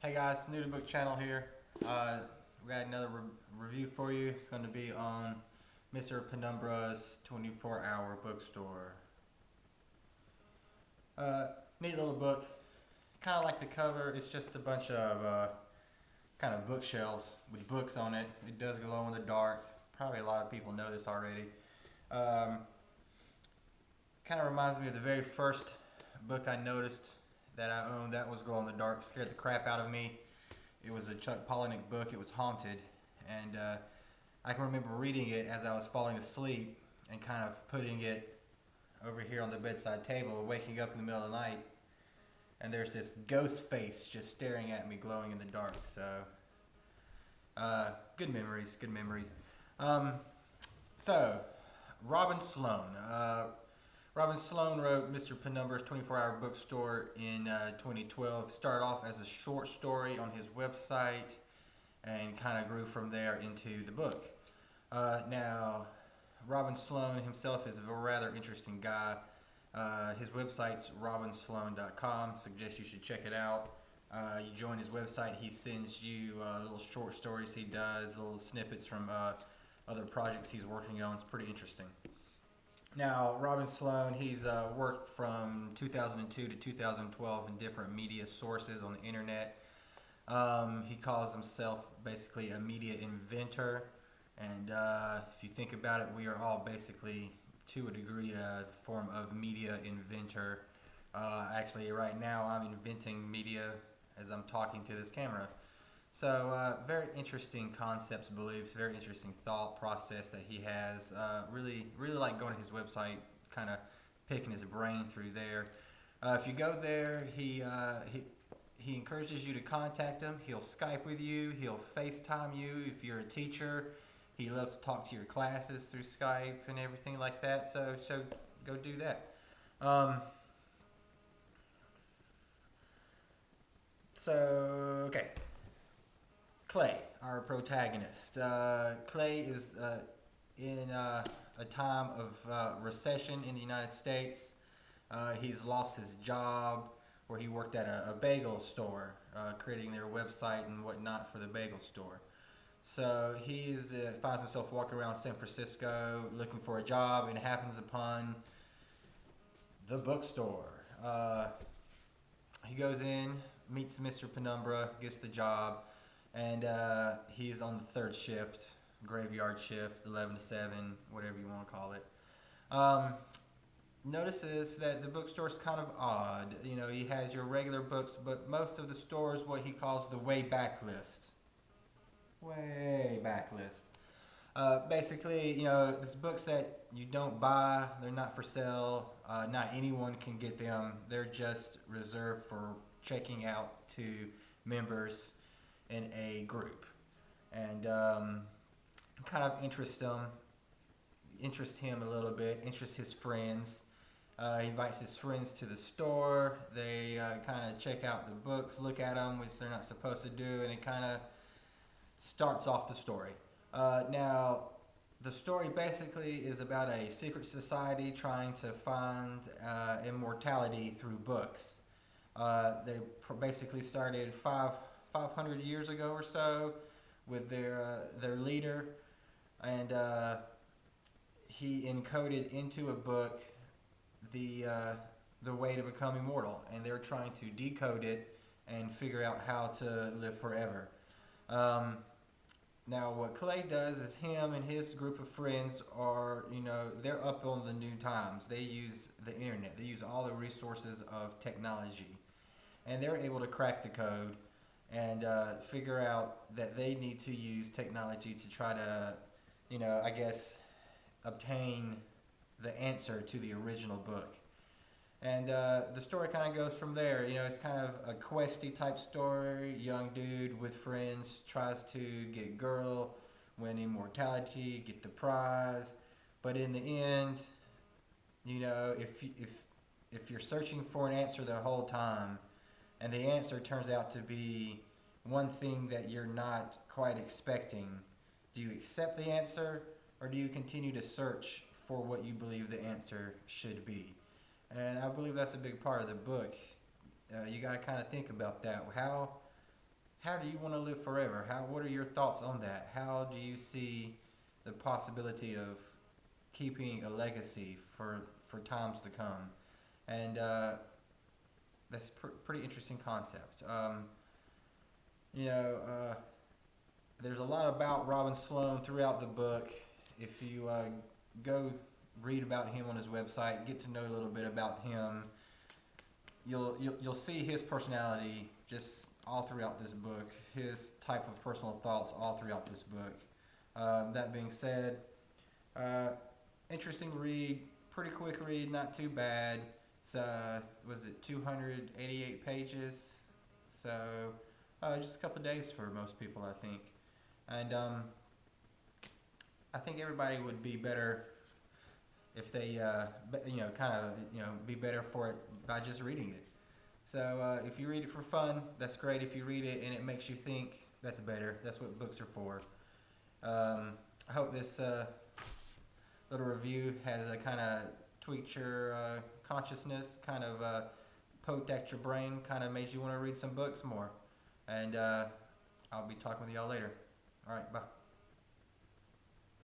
Hey guys, new to book channel here. We got another review for you. It's going to be on Mr. Penumbra's 24-hour bookstore. Neat little book. Kind of like the cover. It's just a bunch of kind of bookshelves with books on it. It does glow in the dark. Probably a lot of people know this already. Kind of reminds me of the very first book I noticed that I owned that was glow in the dark. Scared the crap out of me. It was a Chuck Palahniuk book. It was Haunted, and I can remember reading it as I was falling asleep and kind of putting it over here on the bedside table, waking up in the middle of the night, and there's this ghost face just staring at me, glowing in the dark. So good memories, good memories. So Robin Sloan. Robin Sloan wrote Mr. Penumbra's 24-hour bookstore in 2012. Started off as a short story on his website and kind of grew from there into the book. Now, Robin Sloan himself is a rather interesting guy. His website's robinsloan.com. Suggest you should check it out. You join his website, he sends you little short stories he does, little snippets from other projects he's working on. It's pretty interesting. Now, Robin Sloan, he's worked from 2002 to 2012 in different media sources on the internet. He calls himself basically a media inventor, and if you think about it, we are all basically, to a degree, a form of media inventor. Actually, right now, I'm inventing media as I'm talking to this camera. So very interesting concepts, beliefs, very interesting thought process that he has. Really like going to his website, kind of picking his brain through there. If you go there, he encourages you to contact him. He'll Skype with you. He'll FaceTime you if you're a teacher. He loves to talk to your classes through Skype and everything like that. So go do that. Okay. Clay, our protagonist. Clay is in a time of recession in the United States. He's lost his job where he worked at a bagel store, creating their website and whatnot for the bagel store. So he finds himself walking around San Francisco looking for a job, and happens upon the bookstore. He goes in, meets Mr. Penumbra, gets the job. And he's on the third shift, graveyard shift, 11 to 7, whatever you want to call it. Notices that the bookstore's kind of odd. You know, he has your regular books, but most of the store is what he calls the way back list. Way back list. Basically, you know, it's books that you don't buy. They're not for sale. Not anyone can get them. They're just reserved for checking out to members in a group, and kind of interest him a little bit, interest his friends. He invites his friends to the store. They kind of check out the books, look at them, which they're not supposed to do, and it kind of starts off the story. Now, the story basically is about a secret society trying to find immortality through books. They basically started 500 years ago or so with their leader, and he encoded into a book the way to become immortal, and they're trying to decode it and figure out how to live forever. Now what Clay does is him and his group of friends are, you know, they're up on the new times. They use the internet. They use all the resources of technology, and they're able to crack the code and figure out that they need to use technology to try to, you know, I guess, obtain the answer to the original book. And the story kind of goes from there. You know, it's kind of a questy type story. Young dude with friends tries to get girl, win immortality, get the prize. But in the end, you know, if you're searching for an answer the whole time, and the answer turns out to be one thing that you're not quite expecting, do you accept the answer, or do you continue to search for what you believe the answer should be? And I believe that's a big part of the book. You got to kind of think about that. how do you want to live forever? What are your thoughts on that? How do you see the possibility of keeping a legacy for times to come? And that's pretty interesting concept. You know, there's a lot about Robin Sloan throughout the book. If you go read about him on his website, get to know a little bit about him, you'll see his personality just all throughout this book. His type of personal thoughts all throughout this book. That being said, interesting read, pretty quick read, not too bad. It's was it 288 pages? So just a couple of days for most people, I think. And I think everybody would be better if they, be better for it by just reading it. So if you read it for fun, that's great. If you read it and it makes you think, that's better. That's what books are for. I hope this little review has kind of tweaked your consciousness, kind of poked at your brain, kind of made you want to read some books more. And I'll be talking with y'all later. All right, bye.